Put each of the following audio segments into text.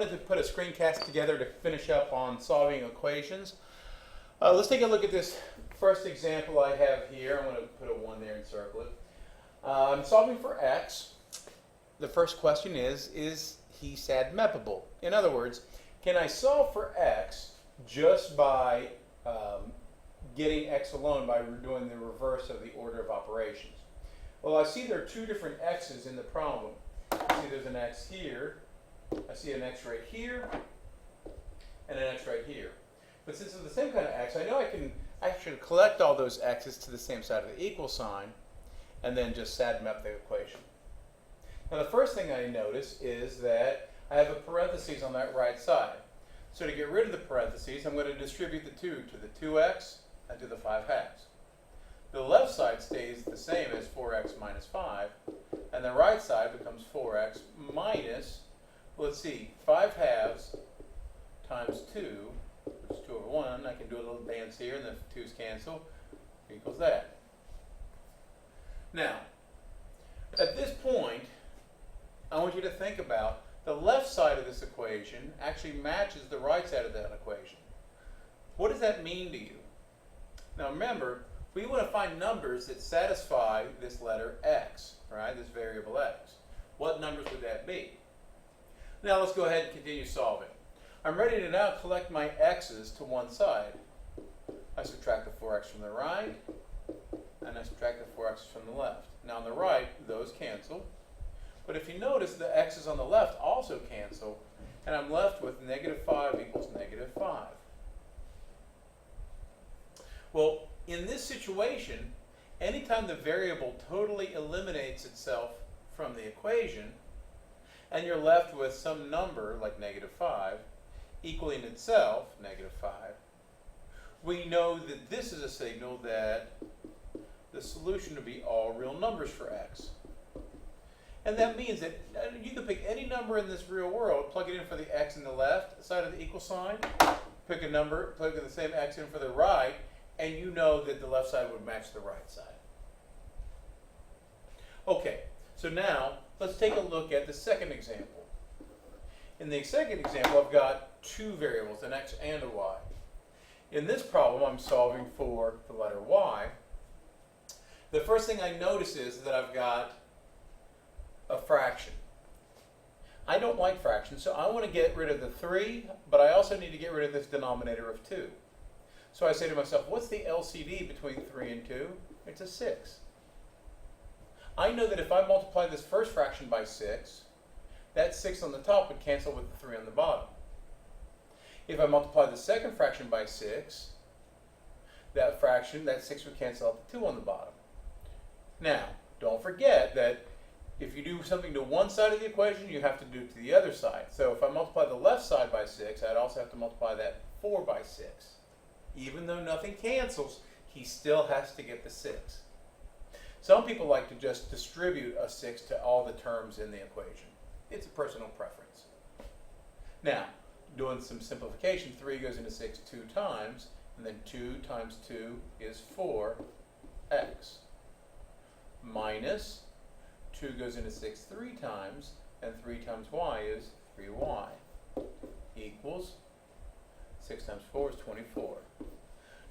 wanted to put a screencast together to finish up on solving equations. Let's take a look at this first example I have here. I'm going to put a 1 there and circle it. I'm solving for x. The first question is he SAD mappable? In other words, can I solve for x just by getting x alone by doing the reverse of the order of operations? Well, I see there are two different x's in the problem. I see there's an x here, I see an x right here, and an x right here. But since it's the same kind of x, I know I should collect all those x's to the same side of the equal sign, and then just SAD map the equation. Now the first thing I notice is that I have a parentheses on that right side. So to get rid of the parentheses, I'm going to distribute the 2 to the 2x and to the 5 halves. The left side stays the same as 4x minus 5, and the right side becomes 4x minus, let's see, 5 halves times 2, which is 2 over 1. I can do a little dance here, and the 2's cancel, equals that. Now, at this point, I want you to think about the left side of this equation actually matches the right side of that equation. What does that mean to you? Now remember, we want to find numbers that satisfy this letter x, right? This variable x. What numbers would that be? Now let's go ahead and continue solving. I'm ready to now collect my x's to one side. I subtract the 4x from the right, and I subtract the 4x from the left. Now on the right, those cancel. But if you notice, the x's on the left also cancel, and I'm left with negative 5 equals negative 5. Well, in this situation, anytime the variable totally eliminates itself from the equation, and you're left with some number like negative 5 equaling itself, negative 5, we know that this is a signal that the solution to be all real numbers for x. And that means that you can pick any number in this real world, plug it in for the x in the left side of the equal sign, pick a number, plug the same x in for the right, and you know that the left side would match the right side. Okay, so now let's take a look at the second example. In the second example, I've got two variables, an x and a y. In this problem, I'm solving for the letter y. The first thing I notice is that I've got a fraction. I don't like fractions, so I want to get rid of the 3, but I also need to get rid of this denominator of 2. So I say to myself, what's the LCD between 3 and 2? It's a 6. I know that if I multiply this first fraction by 6, that 6 on the top would cancel with the 3 on the bottom. If I multiply the second fraction by 6, that 6 would cancel out the 2 on the bottom. Now, don't forget that if you do something to one side of the equation, you have to do it to the other side. So if I multiply the left side by 6, I'd also have to multiply that 4 by 6. Even though nothing cancels, he still has to get the 6. Some people like to just distribute a 6 to all the terms in the equation. It's a personal preference. Now, doing some simplification, 3 goes into 6 2 times, and then 2 times 2 is 4x. Minus 2 goes into 6 3 times, and 3 times y is 3y. Equals 6 times 4 is 24.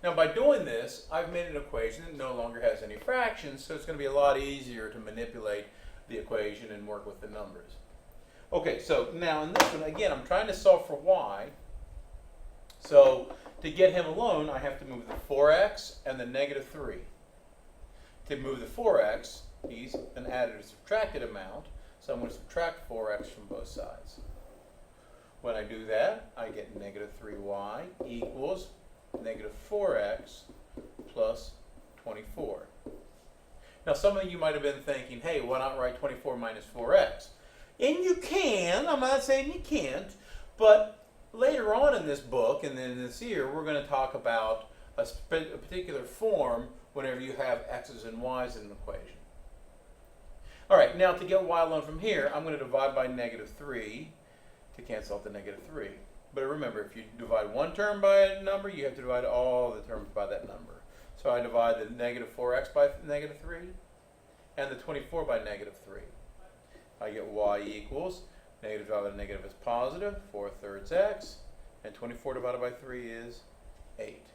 Now by doing this, I've made an equation that no longer has any fractions, so it's going to be a lot easier to manipulate the equation and work with the numbers. Okay, so now in this one, again, I'm trying to solve for y. So to get him alone, I have to move the 4x and the negative 3. To move the 4x, he's an added or subtracted amount, so I'm going to subtract 4x from both sides. When I do that, I get negative 3y equals negative 4x plus 24. Now some of you might have been thinking, hey, why not write 24 minus 4x? And you can, I'm not saying you can't, but later on in this book and then this year, we're going to talk about a particular form whenever you have x's and y's in an equation. All right, now to get y alone from here, I'm going to divide by negative 3 to cancel out the negative 3. But remember, if you divide one term by a number, you have to divide all the terms by that number. So I divide the negative 4x by negative 3 and the 24 by negative 3. I get y equals Negative divided by negative is positive, 4/3 x, and 24 divided by 3 is 8.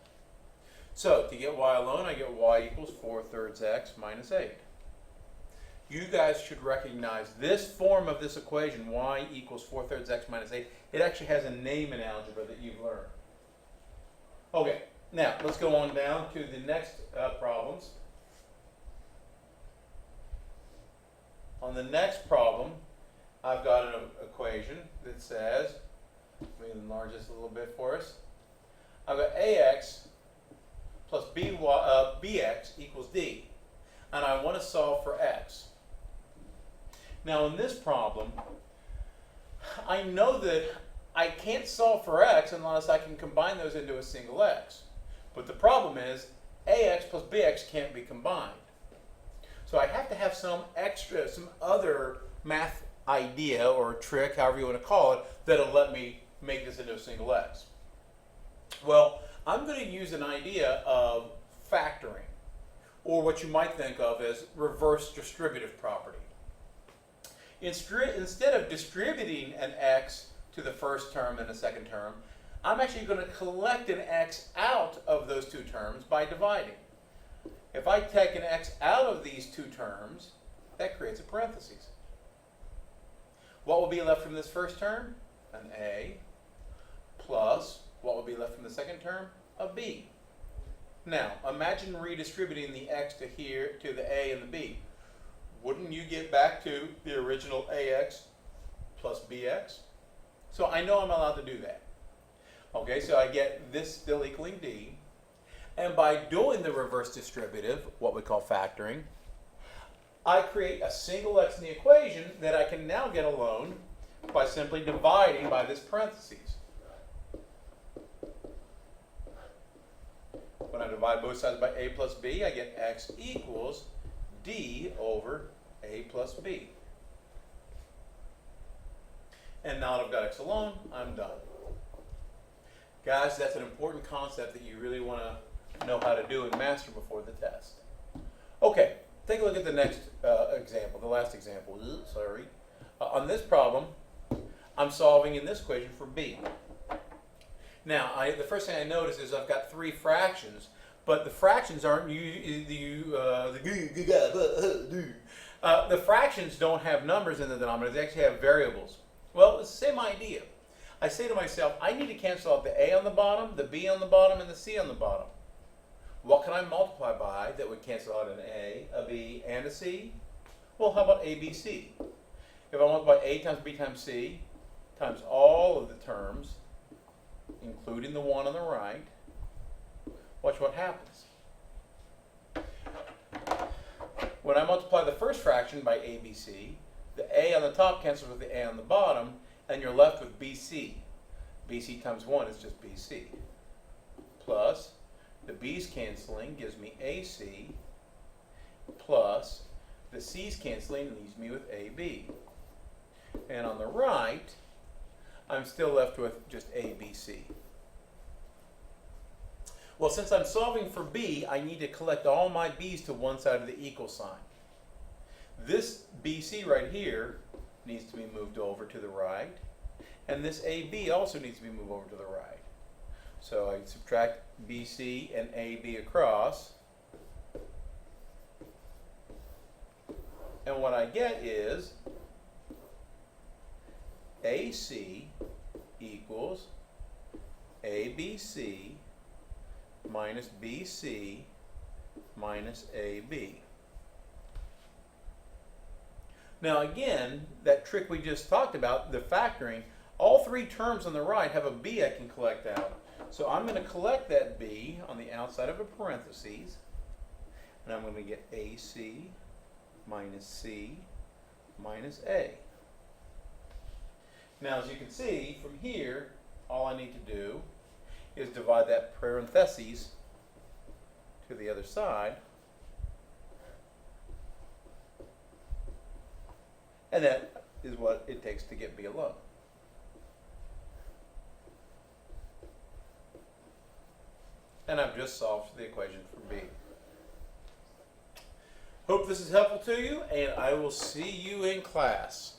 So to get y alone, I get y equals 4/3 x minus 8. You guys should recognize this form of this equation, y equals 4/3 x minus 8. It actually has a name in algebra that you've learned. Okay, now let's go on down to the next problems. On the next problem, I've got an equation that says, let me enlarge this a little bit for us. I've got ax plus bx equals d, and I want to solve for x. Now in this problem, I know that I can't solve for x unless I can combine those into a single x. But the problem is ax plus bx can't be combined. So I have to have some other math idea or trick, however you want to call it, that'll let me make this into a single x. Well, I'm going to use an idea of factoring, or what you might think of as reverse distributive property. Instead of distributing an x to the first term and the second term, I'm actually going to collect an x out of those two terms by dividing. If I take an x out of these two terms, that creates a parenthesis. What will be left from this first term? An a, plus what will be left from the second term? A b. Now, imagine redistributing the x to here, to the a and the b. Wouldn't you get back to the original ax plus bx? So I know I'm allowed to do that. Okay, so I get this still equaling d. And by doing the reverse distributive, what we call factoring, I create a single x in the equation that I can now get alone by simply dividing by this parentheses. When I divide both sides by a plus b, I get x equals d over a plus b. And now that I've got x alone, I'm done. Guys, that's an important concept that you really want to know how to do and master before the test. Okay, take a look at the next example, the last example. Sorry. On this problem, I'm solving in this equation for b. Now, the first thing I notice is I've got three fractions, but the fractions aren't the fractions don't have numbers in the denominator. They actually have variables. Well, it's the same idea. I say to myself, I need to cancel out the a on the bottom, the b on the bottom, and the c on the bottom. What can I multiply by that would cancel out an a, b, and a c? Well, how about ABC? If I multiply a times b times c times all of the terms, including the one on the right, watch what happens. When I multiply the first fraction by ABC, the a on the top cancels with the a on the bottom, and you're left with BC. BC times 1 is just BC. Plus, the b's canceling gives me AC, plus the c's canceling leaves me with AB. And on the right, I'm still left with just ABC. Well, since I'm solving for b, I need to collect all my b's to one side of the equal sign. This BC right here needs to be moved over to the right, and this AB also needs to be moved over to the right. So I subtract BC and AB across, and what I get is AC equals ABC minus BC minus AB. Now again, that trick we just talked about, the factoring, all three terms on the right have a b I can collect out. So I'm going to collect that b on the outside of a parentheses, and I'm going to get AC minus C minus A. Now as you can see from here, all I need to do is divide that parentheses to the other side, and that is what it takes to get b alone. And I've just solved the equation for b. Hope this is helpful to you, and I will see you in class.